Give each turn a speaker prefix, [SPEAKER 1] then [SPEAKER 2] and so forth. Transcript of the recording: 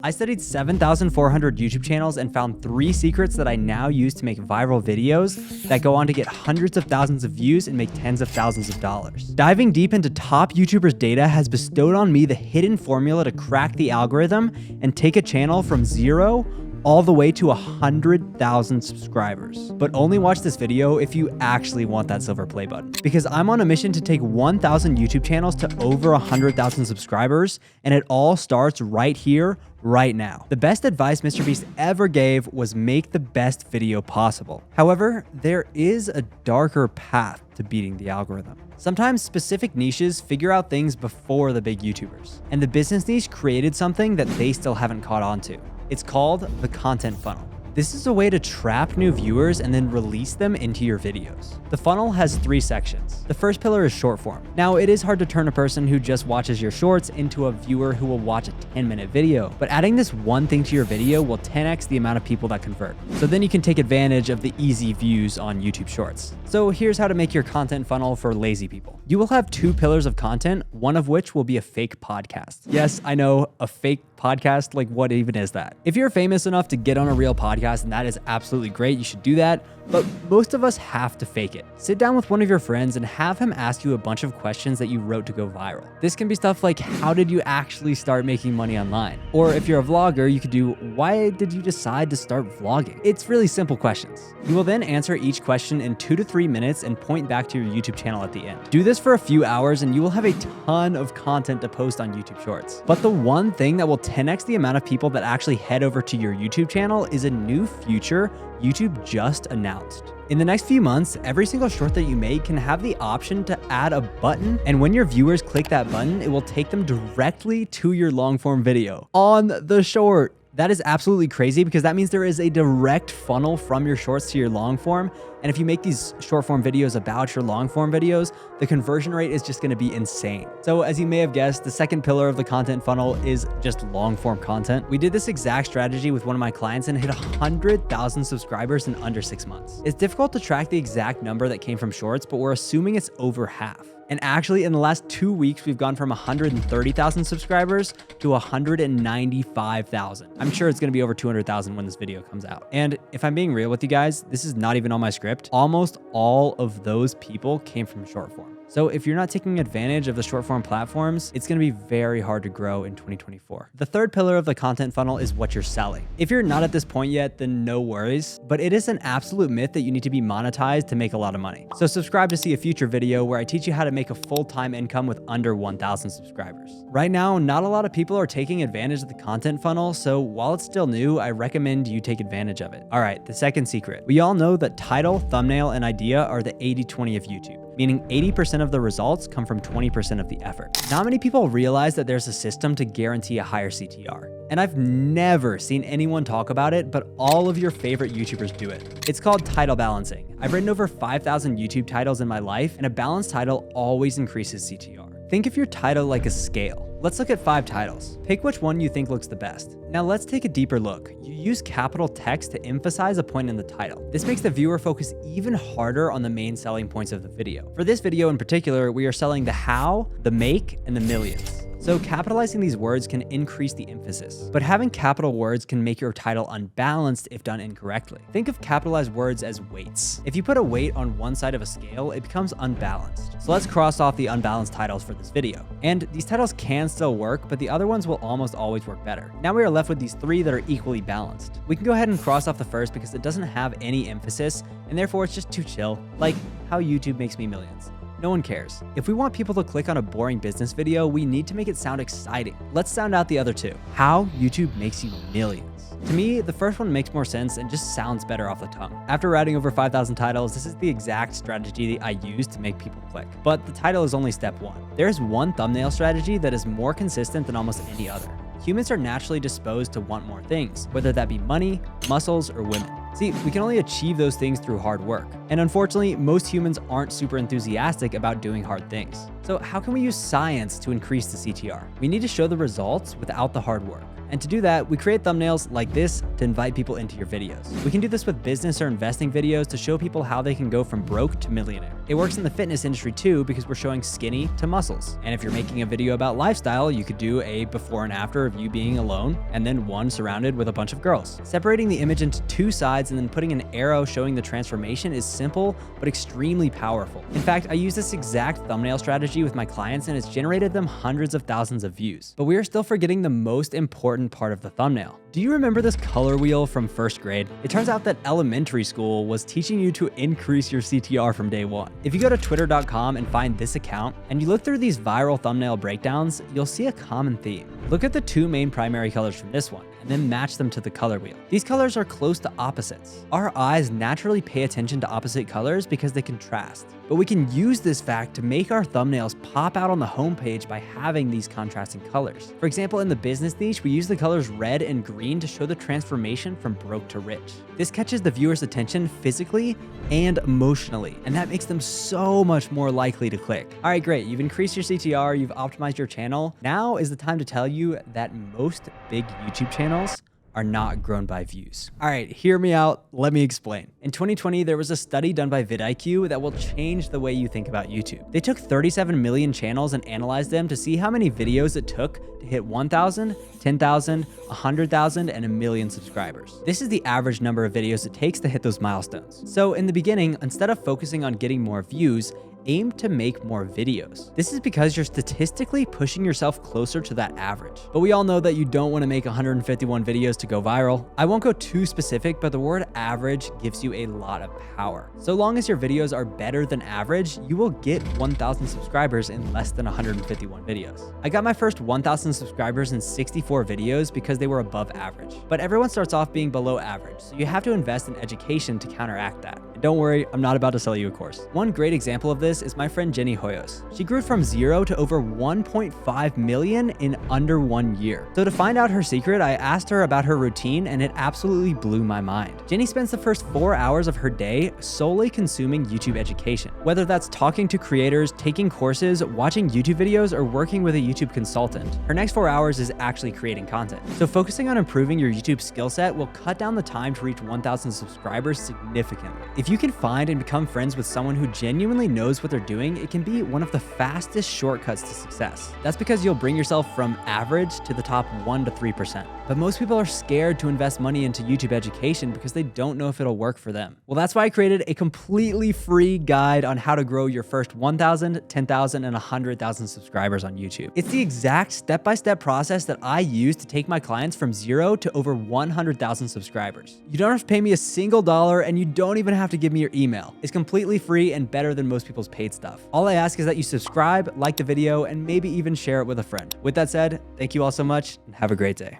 [SPEAKER 1] I studied 7,400 YouTube channels and found 3 secrets that I now use to make viral videos that go on to get hundreds of thousands of views and make tens of thousands of dollars. Diving deep into top YouTubers' data has bestowed on me the hidden formula to crack the algorithm and take a channel from 0 all the way to 100,000 subscribers. But only watch this video if you actually want that silver play button, because I'm on a mission to take 1,000 YouTube channels to over 100,000 subscribers, and it all starts right here, right now. The best advice MrBeast ever gave was make the best video possible. However, there is a darker path to beating the algorithm. Sometimes specific niches figure out things before the big YouTubers, and the business niche created something that they still haven't caught on to. It's called the content funnel. This is a way to trap new viewers and then release them into your videos. The funnel has 3 sections. The first pillar is short form. Now, it is hard to turn a person who just watches your shorts into a viewer who will watch a 10-minute video, but adding this one thing to your video will 10x the amount of people that convert. So then you can take advantage of the easy views on YouTube Shorts. So here's how to make your content funnel for lazy people. You will have 2 pillars of content, one of which will be a fake podcast. Yes, I know, a fake podcast, like what even is that? If you're famous enough to get on a real podcast, and that is absolutely great, you should do that, but most of us have to fake it. Sit down with one of your friends and have him ask you a bunch of questions that you wrote to go viral. This can be stuff like, how did you actually start making money online? Or if you're a vlogger, you could do, why did you decide to start vlogging? It's really simple questions. You will then answer each question in 2 to 3 minutes and point back to your YouTube channel at the end. Do this for a few hours and you will have a ton of content to post on YouTube Shorts. But the one thing that will 10x the amount of people that actually head over to your YouTube channel is a new feature YouTube just announced. In the next few months, every single short that you make can have the option to add a button, and when your viewers click that button, it will take them directly to your long form video on the short. That is absolutely crazy because that means there is a direct funnel from your shorts to your long form. And if you make these short form videos about your long form videos, the conversion rate is just going to be insane. So as you may have guessed, the second pillar of the content funnel is just long form content. We did this exact strategy with one of my clients and hit 100,000 subscribers in under 6 months. It's difficult to track the exact number that came from shorts, but we're assuming it's over half. And actually, in the last 2 weeks, we've gone from 130,000 subscribers to 195,000. I'm sure it's going to be over 200,000 when this video comes out. And if I'm being real with you guys, this is not even on my script. Almost all of those people came from short form. So if you're not taking advantage of the short form platforms, it's going to be very hard to grow in 2024. The third pillar of the content funnel is what you're selling. If you're not at this point yet, then no worries, but it is an absolute myth that you need to be monetized to make a lot of money. So subscribe to see a future video where I teach you how to make a full-time income with under 1,000 subscribers. Right now, not a lot of people are taking advantage of the content funnel, so while it's still new, I recommend you take advantage of it. All right, the second secret. We all know that title, thumbnail, and idea are the 80-20 of YouTube, meaning 80% of the results come from 20% of the effort. Not many people realize that there's a system to guarantee a higher CTR. And I've never seen anyone talk about it, but all of your favorite YouTubers do it. It's called title balancing. I've written over 5,000 YouTube titles in my life, and a balanced title always increases CTR. Think of your title like a scale. Let's look at 5 titles. Pick which one you think looks the best. Now let's take a deeper look. You use capital text to emphasize a point in the title. This makes the viewer focus even harder on the main selling points of the video. For this video in particular, we are selling the how, the make, and the millions. So capitalizing these words can increase the emphasis, but having capital words can make your title unbalanced if done incorrectly. Think of capitalized words as weights. If you put a weight on one side of a scale, it becomes unbalanced. So let's cross off the unbalanced titles for this video. And these titles can still work, but the other ones will almost always work better. Now we are left with these 3 that are equally balanced. We can go ahead and cross off the first because it doesn't have any emphasis, and therefore it's just too chill, like how YouTube makes me millions. No one cares. If we want people to click on a boring business video, we need to make it sound exciting. Let's sound out the other 2. How YouTube makes you millions. To me, the first one makes more sense and just sounds better off the tongue. After writing over 5,000 titles, this is the exact strategy I use to make people click. But the title is only step 1. There's one thumbnail strategy that is more consistent than almost any other. Humans are naturally disposed to want more things, whether that be money, muscles, or women. See, we can only achieve those things through hard work. And unfortunately, most humans aren't super enthusiastic about doing hard things. So how can we use science to increase the CTR? We need to show the results without the hard work. And to do that, we create thumbnails like this to invite people into your videos. We can do this with business or investing videos to show people how they can go from broke to millionaire. It works in the fitness industry too because we're showing skinny to muscles. And if you're making a video about lifestyle, you could do a before and after of you being alone and then one surrounded with a bunch of girls. Separating the image into two sides and then putting an arrow showing the transformation is simple but extremely powerful. In fact, I use this exact thumbnail strategy with my clients and it's generated them hundreds of thousands of views. But we are still forgetting the most important part of the thumbnail. Do you remember this color wheel from first grade? It turns out that elementary school was teaching you to increase your CTR from day one. If you go to twitter.com and find this account and you look through these viral thumbnail breakdowns, you'll see a common theme. Look at the two main primary colors from this one and then match them to the color wheel. These colors are close to opposites. Our eyes naturally pay attention to opposite colors because they contrast. But we can use this fact to make our thumbnails pop out on the homepage by having these contrasting colors. For example, in the business niche, we use the colors red and green to show the transformation from broke to rich. This catches the viewer's attention physically and emotionally, and that makes them so much more likely to click. All right, great. You've increased your CTR, you've optimized your channel. Now is the time to tell you that most big YouTube channels are not grown by views. All right, hear me out. Let me explain. In 2020, there was a study done by vidIQ that will change the way you think about YouTube. They took 37 million channels and analyzed them to see how many videos it took to hit 1,000, 10,000, 100,000, and 1 million subscribers. This is the average number of videos it takes to hit those milestones. So in the beginning, instead of focusing on getting more views, aim to make more videos. This is because you're statistically pushing yourself closer to that average. But we all know that you don't want to make 151 videos to go viral. I won't go too specific, but the word average gives you a lot of power. So long as your videos are better than average, you will get 1,000 subscribers in less than 151 videos. I got my first 1,000 subscribers in 64 videos because they were above average. But everyone starts off being below average, so you have to invest in education to counteract that. And don't worry, I'm not about to sell you a course. One great example of this is my friend Jenny Hoyos. She grew from 0 to over 1.5 million in under 1 year. So to find out her secret, I asked her about her routine and it absolutely blew my mind. Jenny spends the first 4 hours of her day solely consuming YouTube education. Whether that's talking to creators, taking courses, watching YouTube videos, or working with a YouTube consultant, her next 4 hours is actually creating content. So focusing on improving your YouTube skill set will cut down the time to reach 1,000 subscribers significantly. If you can find and become friends with someone who genuinely knows what they're doing, it can be one of the fastest shortcuts to success. That's because you'll bring yourself from average to the top 1 to 3%. But most people are scared to invest money into YouTube education because they don't know if it'll work for them. Well, that's why I created a completely free guide on how to grow your first 1,000, 10,000, and 100,000 subscribers on YouTube. It's the exact step-by-step process that I use to take my clients from 0 to over 100,000 subscribers. You don't have to pay me a single dollar and you don't even have to give me your email. It's completely free and better than most people's paid stuff. All I ask is that you subscribe, like the video, and maybe even share it with a friend. With that said, thank you all so much and have a great day.